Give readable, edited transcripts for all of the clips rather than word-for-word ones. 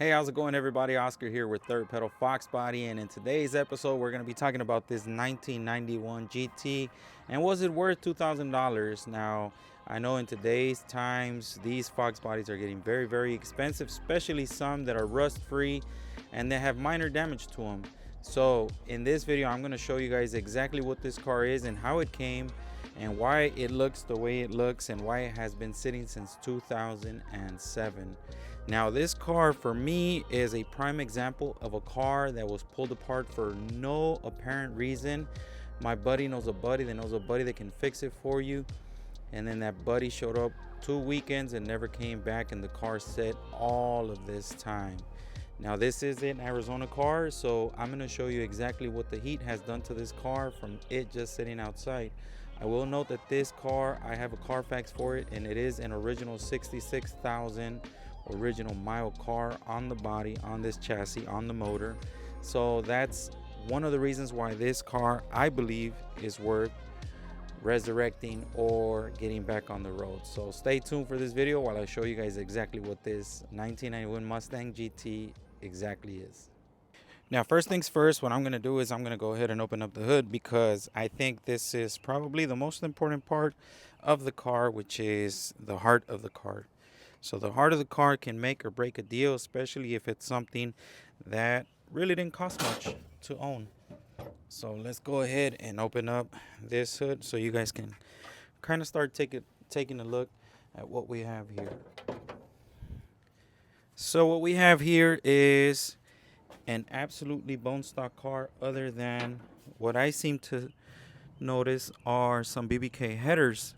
Hey, how's it going, everybody? Oscar here with Third Pedal Foxbody, and in today's episode, we're going to be talking about this 1991 GT and was it worth $2,000? Now, I know in today's times, these Foxbodies are getting very, very expensive, especially some that are rust-free and they have minor damage to them. So, in this video, I'm going to show you guys exactly what this car is and how it came and why it looks the way it looks and why it has been sitting since 2007. Now, this car for me is a prime example of a car that was pulled apart for no apparent reason. My buddy knows a buddy that knows a buddy that can fix it for you, and then that buddy showed up 2 weekends and never came back, and the car sat all of this time. Now, this is an Arizona car, so I'm going to show you exactly what the heat has done to this car from it just sitting outside. I will note that this car, I have a Carfax for it, and it is an original 66,000 original mile car on the body, on this chassis, on the motor. So that's one of the reasons why this car, I believe, is worth resurrecting or getting back on the road. So stay tuned for this video while I show you guys exactly what this 1991 Mustang GT exactly is. Now, first things first, what I'm going to do is I'm going to go ahead and open up the hood, because I think this is probably the most important part of the car, which is the heart of the car. So the heart of the car can make or break a deal, especially if it's something that really didn't cost much to own. So let's go ahead and open up this hood so you guys can kind of start taking a look at what we have here. So what we have here is an absolutely bone stock car, other than what I seem to notice are some BBK headers.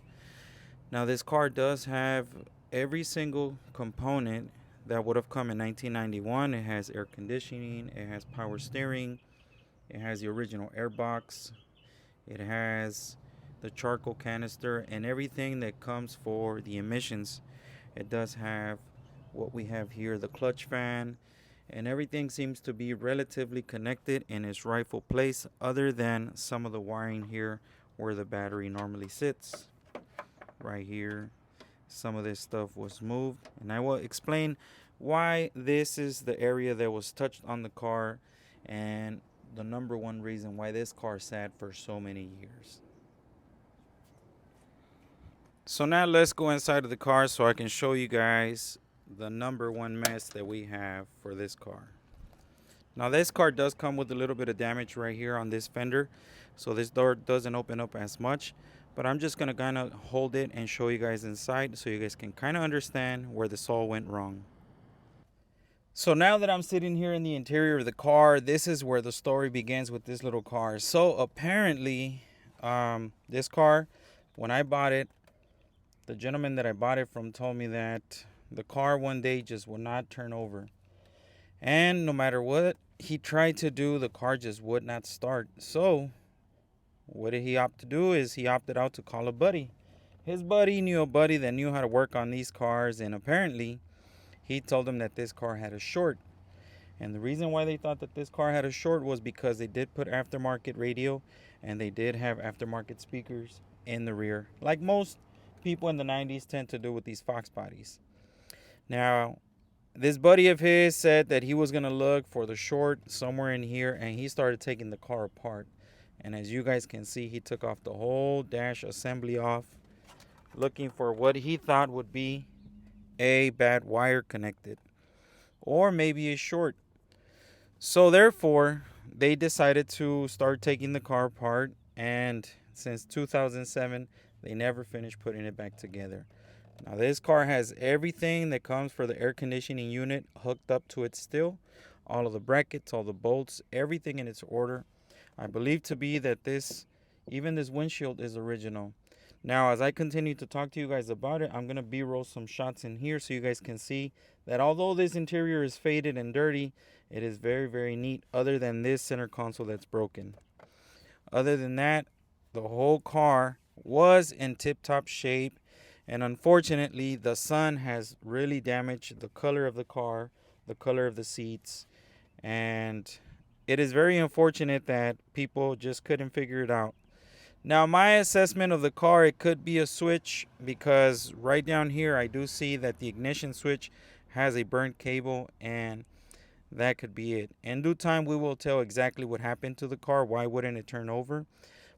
Now, this car does have every single component that would have come in 1991. It has air conditioning, it has power steering, it has the original airbox, it has the charcoal canister and everything that comes for the emissions. It does have what we have here, the clutch fan, and everything seems to be relatively connected in its rightful place, other than some of the wiring here where the battery normally sits. Right here, some of this stuff was moved, and I will explain why this is the area that was touched on the car and the number one reason why this car sat for so many years. So now let's go inside of the car so I can show you guys the number one mess that we have for this car. Now, this car does come with a little bit of damage right here on this fender, so this door doesn't open up as much, but I'm just gonna kind of hold it and show you guys inside so you guys can kind of understand where this all went wrong. So now that I'm sitting here in the interior of the car, this is where the story begins with this little car. So apparently, this car, when I bought it, the gentleman that I bought it from told me that the car one day just would not turn over. And no matter what he tried to do, the car just would not start. So what did he opt to do is he opted out to call a buddy. His buddy knew a buddy that knew how to work on these cars, and apparently he told him that this car had a short. And the reason why they thought that this car had a short was because they did put aftermarket radio and they did have aftermarket speakers in the rear, like most people in the 90s tend to do with these Foxbodies. Now, this buddy of his said that he was going to look for the short somewhere in here, and he started taking the car apart. And as you guys can see, he took off the whole dash assembly off, looking for what he thought would be a bad wire connected, or maybe a short. So therefore, they decided to start taking the car apart, and since 2007, they never finished putting it back together. Now, this car has everything that comes for the air conditioning unit hooked up to it still. All of the brackets, all the bolts, everything in its order. I believe to be that even this windshield is original. Now, as I continue to talk to you guys about it, I'm going to B-roll some shots in here so you guys can see that although this interior is faded and dirty, it is very, very neat, other than this center console that's broken. Other than that, the whole car was in tip-top shape. And unfortunately, the sun has really damaged the color of the car, the color of the seats. And it is very unfortunate that people just couldn't figure it out. Now, my assessment of the car, it could be a switch, because right down here I do see that the ignition switch has a burnt cable, and that could be it. In due time, we will tell exactly what happened to the car. Why wouldn't it turn over?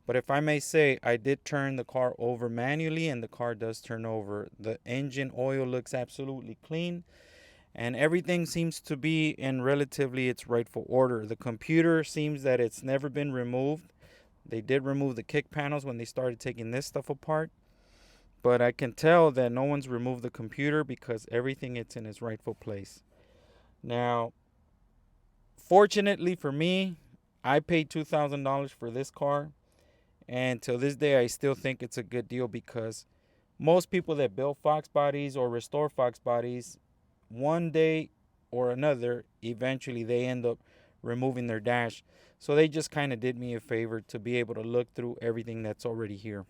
But if I may say, I did turn the car over manually, and the car does turn over. The engine oil looks absolutely clean, and everything seems to be in relatively its rightful order. The computer seems that it's never been removed. They did remove the kick panels when they started taking this stuff apart, but I can tell that no one's removed the computer because everything is in its rightful place. Now, fortunately for me, I paid $2,000 for this car, and till this day I still think it's a good deal, because most people that build Fox bodies or restore Fox bodies, one day or another, eventually they end up removing their dash. So they just kind of did me a favor to be able to look through everything that's already here.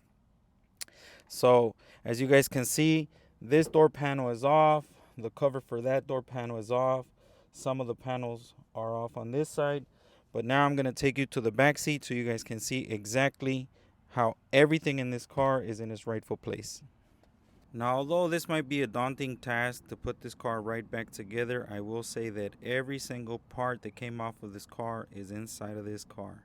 So as you guys can see, this door panel is off. The cover for that door panel is off. Some of the panels are off on this side. But now I'm going to take you to the back seat so you guys can see exactly how everything in this car is in its rightful place. Now, although this might be a daunting task to put this car right back together, I will say that every single part that came off of this car is inside of this car.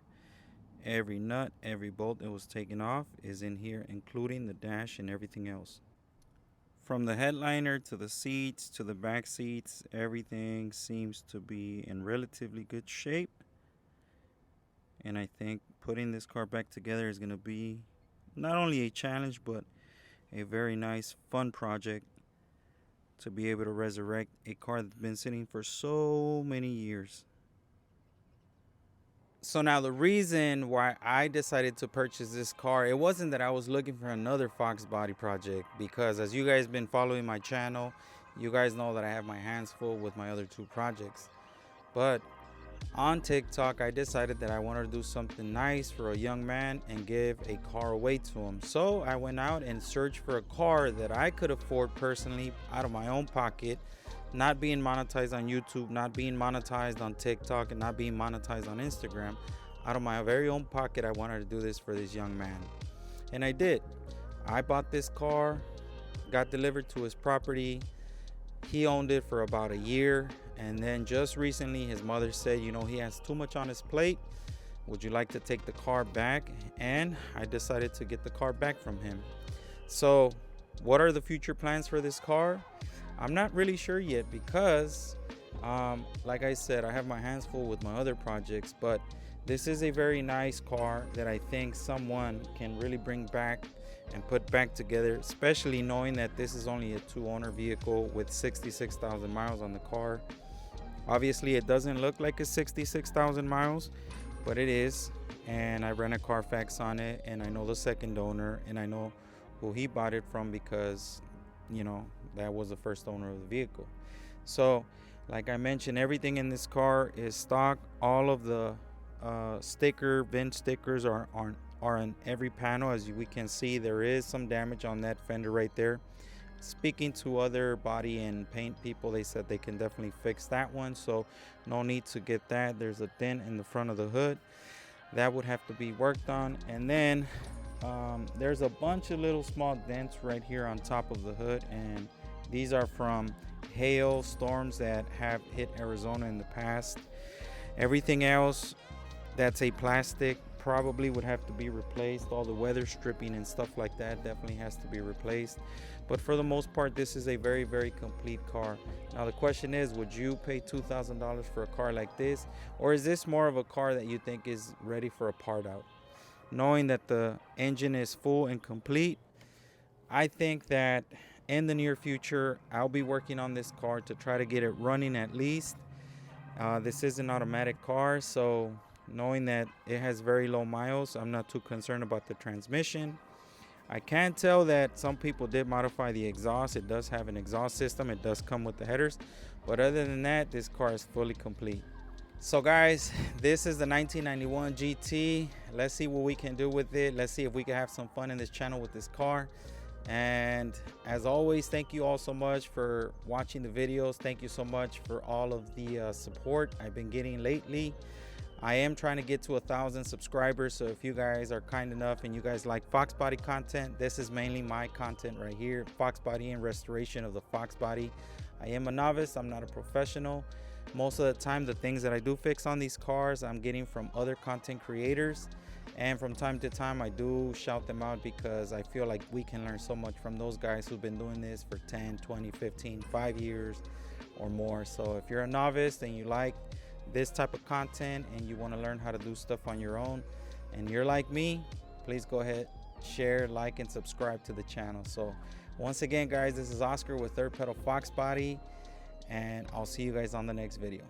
Every nut, every bolt that was taken off is in here, including the dash and everything else. From the headliner to the seats to the back seats, everything seems to be in relatively good shape. And I think putting this car back together is going to be not only a challenge, but a very nice, fun project to be able to resurrect a car that's been sitting for so many years. So now the reason why I decided to purchase this car, it wasn't that I was looking for another Fox body project, because as you guys been following my channel, you guys know that I have my hands full with my other two projects. But on TikTok, I decided that I wanted to do something nice for a young man and give a car away to him. So I went out and searched for a car that I could afford personally out of my own pocket, not being monetized on YouTube, not being monetized on TikTok, and not being monetized on Instagram. Out of my very own pocket, I wanted to do this for this young man. And I did. I bought this car, got delivered to his property. He owned it for about a year. And then just recently, his mother said, you know, he has too much on his plate. Would you like to take the car back? And I decided to get the car back from him. So what are the future plans for this car? I'm not really sure yet, because like I said, I have my hands full with my other projects, but this is a very nice car that I think someone can really bring back and put back together, especially knowing that this is only a 2-owner vehicle with 66,000 miles on the car. Obviously, it doesn't look like it's 66,000 miles, but it is. And I ran a Carfax on it, and I know the second owner, and I know who he bought it from, because, you know, that was the first owner of the vehicle. So, like I mentioned, everything in this car is stock. All of the VIN stickers are on every panel. As we can see, there is some damage on that fender right there. Speaking to other body and paint people, they said they can definitely fix that one, so no need to get that. There's a dent in the front of the hood that would have to be worked on. And then there's a bunch of little small dents right here on top of the hood, and these are from hail storms that have hit Arizona in the past. Everything else that's a plastic probably would have to be replaced. All the weather stripping and stuff like that definitely has to be replaced. But for the most part, this is a very, very complete car. Now the question is, would you pay $2,000 for a car like this? Or is this more of a car that you think is ready for a part out? Knowing that the engine is full and complete, I think that in the near future, I'll be working on this car to try to get it running at least. This is an automatic car, so knowing that it has very low miles, I'm not too concerned about the transmission. I can tell that some people did modify the exhaust. It does have an exhaust system. It does come with the headers. But other than that, this car is fully complete. So guys, this is the 1991 GT. Let's see what we can do with it. Let's see if we can have some fun in this channel with this car. And as always, thank you all so much for watching the videos. Thank you so much for all of the support I've been getting lately. I am trying to get to 1,000 subscribers, so if you guys are kind enough and you guys like Fox body content, this is mainly my content right here. Fox body and restoration of the Fox body. I am a novice, I'm not a professional. Most of the time, the things that I do fix on these cars, I'm getting from other content creators. And from time to time, I do shout them out because I feel like we can learn so much from those guys who've been doing this for 10, 20, 15, 5 years or more. So if you're a novice and you like this type of content and you want to learn how to do stuff on your own and you're like me, please go ahead, share, like, and subscribe to the channel. So once again, guys, this is Oscar with Third Pedal Foxbody, and I'll see you guys on the next video.